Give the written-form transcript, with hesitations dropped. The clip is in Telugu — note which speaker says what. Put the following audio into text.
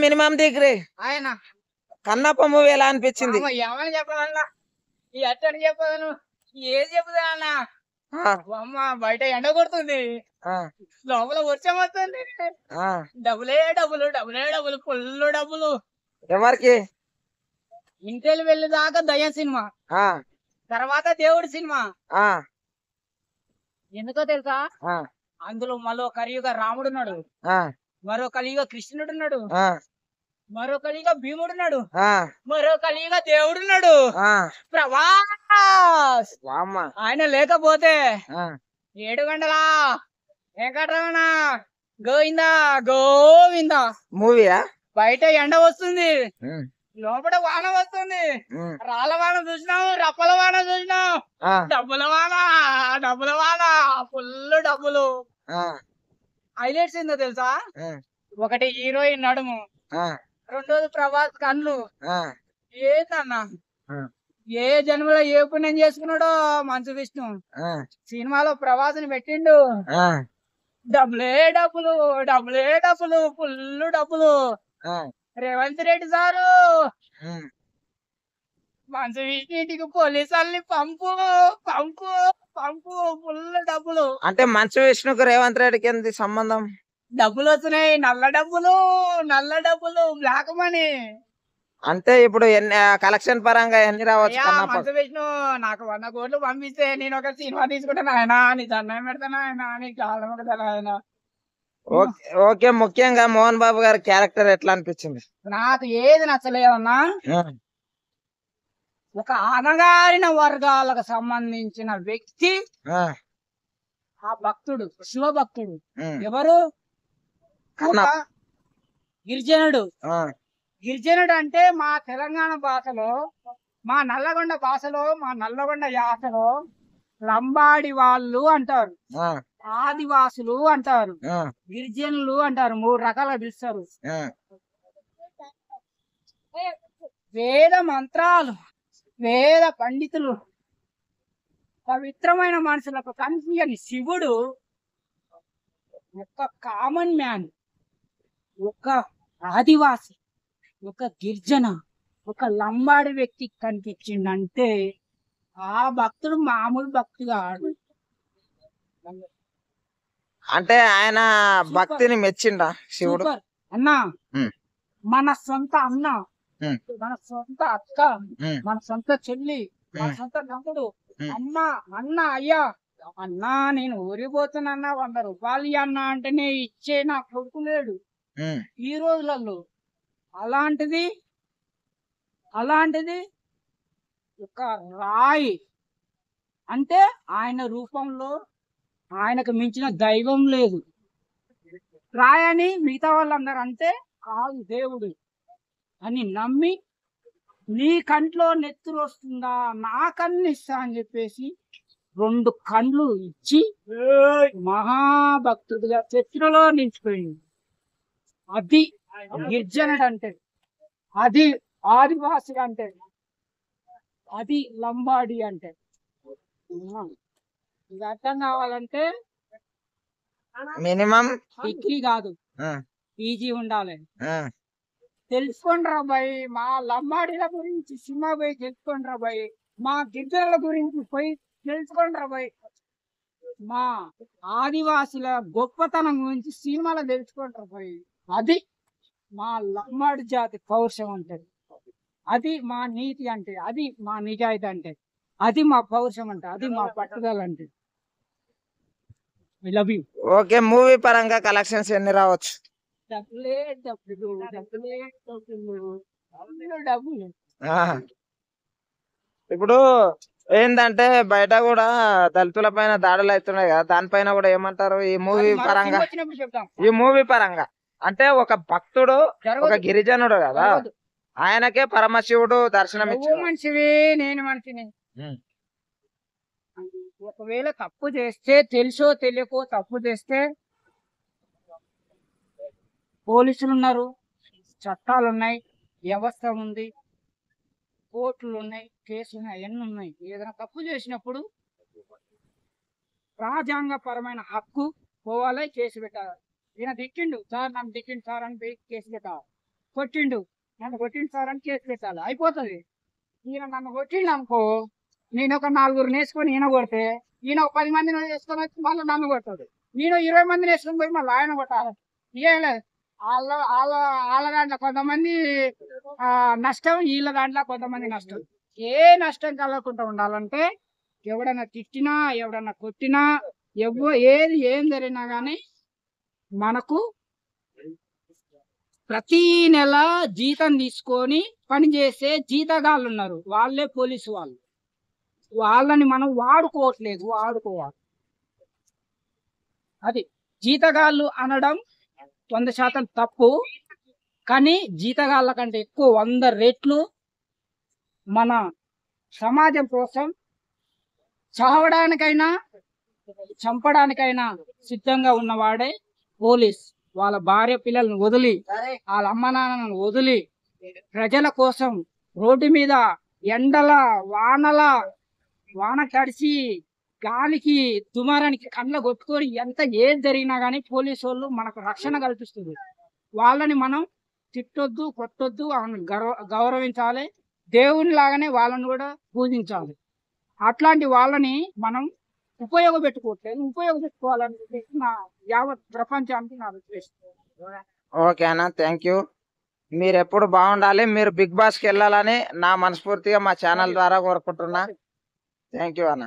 Speaker 1: మినిమం డిగ్రీ
Speaker 2: ఆయన
Speaker 1: కన్నప్ప మూవీ ఎలా అనిపించింది?
Speaker 2: ఏమని చెప్పాలన్నా ఈ అట్టని చెప్పాను ఏది చెప్పుదా అన్న అమ్మ బయట ఎండ కొడుతుంది లోపల వర్షం వస్తుంది డబ్బులే డబ్బులు డబ్బులే డబ్బులు ఫుల్ డబ్బులు.
Speaker 1: ఎవరికి?
Speaker 2: ఇంటికి వెళ్ళి దాకా దయ్యం సినిమా, తర్వాత దేవుడి సినిమా. ఎందుకో తెలుసా? అందులో మరో కలియుగ రాముడు ఉన్నాడు, మరో కలియుగ కృష్ణుడు ఉన్నాడు, మరో కలియుగ భీముడు ఉన్నాడు, మరో కలియుగ దేవుడు ఉన్నాడు ప్రభాస్. ఆయన లేకపోతే 7 గంటలా వెంకటరమణ గోవిందా గోవిందా మూవీయా. బయట ఎండ వస్తుంది, లోపల వాన వస్తుంది, రాళ్ళ వాన చూసినాం, రప్పల వాన చూసినాం, డబ్బుల వాన ఫుల్ డబ్బులు. హైలైట్స్ ఏందో తెలుసా? ఒకటి హీరోయిన్ నడుము, రెండోది ప్రభాస్ కళ్ళు. ఏందన్నా ఏ జన్మలో ఏ పుణ్యం చేసుకున్నాడో మంచు విష్ణు సినిమాలో ప్రభాస్ని పెట్టిండు. డబ్బులే డబ్బులు డబ్బులే డబ్బులు ఫుల్ డబ్బులు. రేవంత్ రెడ్డి సారు మంచు విష్ణు ఇంటికి పోలీసుల్ని పంపు పంపు పంపు ఫుల్ డబ్బులు.
Speaker 1: అంటే మంచు విష్ణుకు రేవంత్ రెడ్డికి ఎంత సంబంధం?
Speaker 2: డబ్బులు వచ్చినాయి, నల్ల డబ్బులు బ్లాక్ మనీ.
Speaker 1: అంటే ఇప్పుడు ఎన్ని కలెక్షన్ పరంగా ఎన్ని రావచ్చు?
Speaker 2: మంచు విష్ణు నాకు 100 కోట్లు పంపిస్తే నేను ఒక సినిమా తీసుకుంటాను ఆయన, నీ దండం పెడతాను ఆయన, నీ కాలం పెడతాను ఆయన.
Speaker 1: ఓకే, ముఖ్యంగా మోహన్ బాబు గారి క్యారెక్టర్ ఎట్లా అనిపించింది?
Speaker 2: నాకు ఏది నచ్చలేదన్నా, ఒక అనగారిన వర్గాలకు సంబంధించిన వ్యక్తి ఆ భక్తుడు, శివ భక్తుడు. ఎవరు? గిరిజనుడు. గిరిజనుడు అంటే మా తెలంగాణ భాషలో, మా నల్లగొండ భాషలో, మా నల్లగొండ యాసలో లంబాడి వాళ్ళు అంటారు, ఆదివాసులు అంటారు, గిరిజనులు అంటారు. 3 రకాలుగా పిలుస్తారు. వేద మంత్రాలు, వేద పండితులు, పవిత్రమైన మనుషులకు కనిపించని శివుడు ఒక కామన్ మ్యాన్, ఒక ఆదివాసి, ఒక గిరిజన, ఒక లంబాడి వ్యక్తి కనిపించిందంటే ఆ భక్తుడు మామూలు భక్తుగా ఆడు.
Speaker 1: అంటే ఆయన భక్తిని మెచ్చిండా శివుడు?
Speaker 2: అన్నా, మన సొంత అన్న, మన సొంత అక్క, మన సొంత చెల్లి, మన సొంత తమ్ముడు, అమ్మ అన్న అయ్యా అన్నా నేను ఊరిపోతున్నా 100 రూపాయలు అన్నా అంటేనే ఇచ్చే నా కొడుకు లేడు ఈ రోజులలో. అలాంటిది ఒక రాయి అంటే ఆయన రూపంలో ఆయనకు మించిన దైవం లేదు. రాయి అని మిగతా వాళ్ళందరూ అంటే కాదు దేవుడు అని నమ్మి, నీ కంట్లో నెత్తురు వస్తుందా నా కన్ను ఇస్తా అని చెప్పేసి 2 కండ్లు ఇచ్చి మహాభక్తుడిగా చరిత్రలో నిలిచిపోయింది. అది గిరిజనుడు అంటే, అది ఆదివాసి అంటే, అది లంబాడి అంటే. ఇది అర్థం కావాలంటే
Speaker 1: మినిమం
Speaker 2: డిగ్రీ కాదు, పీజీ ఉండాలి. తెలుసుకోండి రా బాయ్, మా లంబాడీల గురించి సినిమా పోయి తెలుసుకోండి రా బాయ్, మా గిరిజనుల గురించి పోయి తెలుసుకోండి రా బాయ్, మా ఆదివాసుల గొప్పతనం గురించి సినిమాలో తెలుసుకోండి రా బాయ్. అది మా లంబాడి జాతి పౌరుషం అంటే, అది మా నీతి అంటే, అది మా నిజాయితీ అంటే, అది మా పౌరుషం అంటే, అది మా పట్టుదల అంటే. Love you.
Speaker 1: ఓకే, మూవీ పరంగా కలెక్షన్స్ ఎన్ని రావచ్చు? ఇప్పుడు ఏంటంటే బయట కూడా దళితుల పైన దాడులు అవుతున్నాయి కదా, దానిపైన కూడా ఏమంటారు ఈ మూవీ పరంగా? ఈ మూవీ పరంగా అంటే ఒక భక్తుడు, ఒక గిరిజనుడు కదా, ఆయనకే పరమశివుడు దర్శనం ఇచ్చాడు.
Speaker 2: మనిషివి నేను మనిషిని, ఒకవేళ తప్పు చేస్తే, తెలుసో తెలియకో తప్పు చేస్తే పోలీసులు ఉన్నారు, చట్టాలు ఉన్నాయి, వ్యవస్థ ఉంది, కోర్టులు ఉన్నాయి, కేసులు ఉన్నాయి, అవన్నీ ఉన్నాయి. ఏదైనా తప్పు చేసినప్పుడు రాజ్యాంగపరమైన హక్కు పోవాలి, కేసు పెట్టాలి. ఈయన దిక్కిండు సార్, నన్ను దిక్కిండు సార్ అని కేసు పెట్టాలి. కొట్టిండు, నన్ను కొట్టిండు సార్ అని కేసు పెట్టాలి, అయిపోతుంది. ఈయన నన్ను కొట్టిండు అనుకో, నేను ఒక 4 వేసుకొని ఈయన కొడితే, ఈయన ఒక 10 మందిని వేసుకొని వచ్చి మళ్ళీ నన్ను కొట్టాడు. నేను 20 మందిని వేసుకొని పోయి మళ్ళీ ఆయన కొట్టాలి. ఏం లేదు, వాళ్ళ దాంట్లో కొంతమంది నష్టం, వీళ్ళ దాంట్లో కొంతమంది నష్టం. ఏ నష్టం కలగకుండా ఉండాలంటే ఎవడన్నా తిట్టినా, ఎవడన్నా కొట్టినా, ఏది ఏం జరిగినా కానీ మనకు ప్రతి నెల జీతం తీసుకొని పనిచేసే జీతగాళ్ళు ఉన్నారు, వాళ్ళే పోలీసు వాళ్ళు. వాళ్ళని మనం వాడుకోవట్లేదు, వాడుకోవాలి. అది జీతగాళ్ళు అనడం 100% తప్పు. కానీ జీతగాళ్ళ కంటే ఎక్కువ 100 రెట్లు మన సమాజం కోసం చావడానికైనా చంపడానికైనా సిద్ధంగా ఉన్నవాడే పోలీస్. వాళ్ళ భార్య పిల్లలను వదిలి, వాళ్ళ అమ్మ నాన్నలను వదిలి ప్రజల కోసం రోడ్డు మీద ఎండల వాన తడిసి గాలికి దుమారానికి కళ్ళ కొట్టుకొని ఎంత ఏది జరిగినా కానీ పోలీసు వాళ్ళు మనకు రక్షణ కల్పిస్తుంది. వాళ్ళని మనం తిట్టొద్దు, కొట్టొద్దు, గౌరవించాలి. దేవుని లాగానే వాళ్ళని కూడా పూజించాలి. అట్లాంటి వాళ్ళని మనం ఉపయోగపెట్టుకోవాలని నా యావత్ ప్రపంచానికి నా ఉద్దేశం.
Speaker 1: ఓకే అన్న, థ్యాంక్ యూ. మీరు ఎప్పుడు బాగుండాలి, మీరు బిగ్ బాస్కి వెళ్ళాలని నా మనస్ఫూర్తిగా మా ఛానల్ ద్వారా కోరుకుంటున్నా. థ్యాంక్ యూ అన్న.